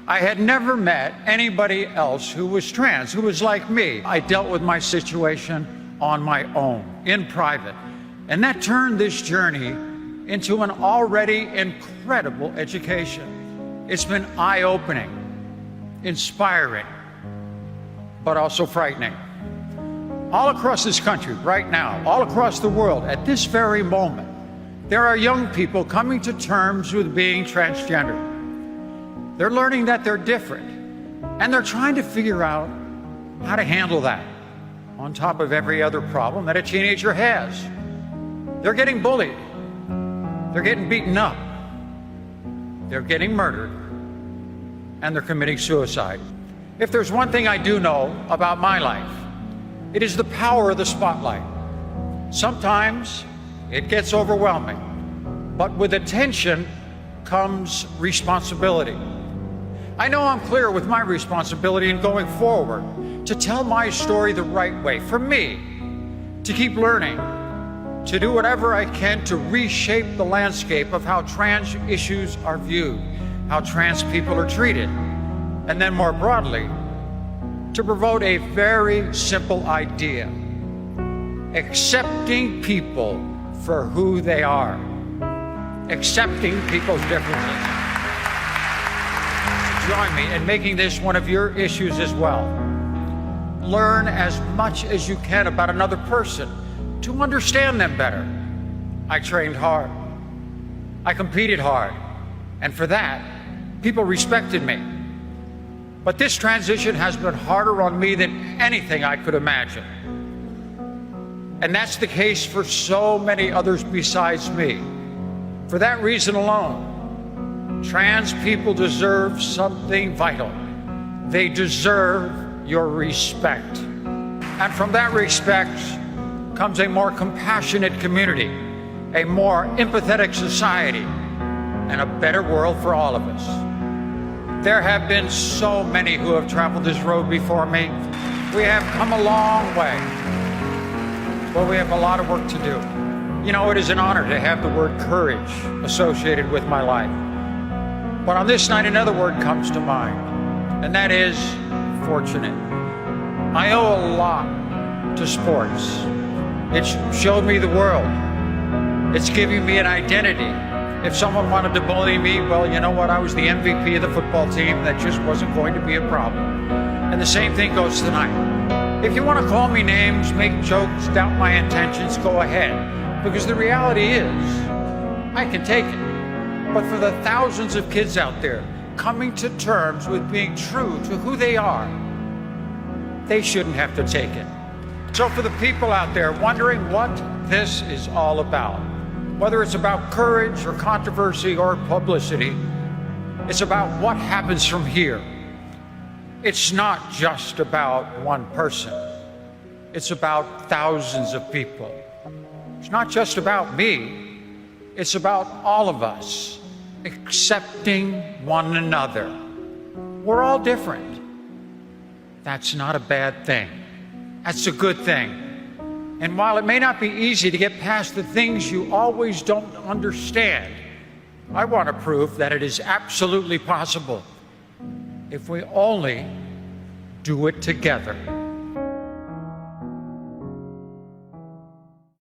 I had never met anybody else who was trans, who was like me. I dealt with my situation on my own, in private. And that turned this journey into an already incredible education. It's been eye-opening, inspiring, but also frightening. All across this country right now, all across the world at this very moment, there are young people coming to terms with being transgender. They're learning that they're different, and they're trying to figure out how to handle that on top of every other problem that a teenager has. They're getting bullied. They're getting beaten up. They're getting murdered, and they're committing suicide. If there's one thing I do know about my life, it is the power of the spotlight. Sometimes it gets overwhelming, but with attention comes responsibility. I know I'm clear with my responsibility in going forward to tell my story the right way, for me, to keep learning, to do whatever I can to reshape the landscape of how trans issues are viewed, how trans people are treated, and then more broadly, to promote a very simple idea: accepting people for who they are, accepting people's differences. Join me in making this one of your issues as well. Learn as much as you can about another person to understand them better. I trained hard. I competed hard. And for that, people respected me. But this transition has been harder on me than anything I could imagine. And that's the case for so many others besides me. For that reason alone, trans people deserve something vital. They deserve your respect. And from that respect comes a more compassionate community, a more empathetic society, and a better world for all of us. There have been so many who have traveled this road before me. We have come a long way, but we have a lot of work to do. You know, it is an honor to have the word courage associated with my life. But on this night, another word comes to mind, and that is fortunate. I owe a lot to sports. It showed me the world. It's giving me an identity. If someone wanted to bully me, well, you know what? I was the MVP of the football team. That just wasn't going to be a problem. And the same thing goes tonight. If you want to call me names, make jokes, doubt my intentions, go ahead. Because the reality is, I can take it. But for the thousands of kids out there coming to terms with being true to who they are, they shouldn't have to take it. So for the people out there wondering what this is all about, whether it's about courage or controversy or publicity, it's about what happens from here. It's not just about one person. It's about thousands of people. It's not just about me. It's about all of us accepting one another. We're all different. That's not a bad thing. That's a good thing. And while it may not be easy to get past the things you always don't understand, I want to prove that it is absolutely possible if we only do it together.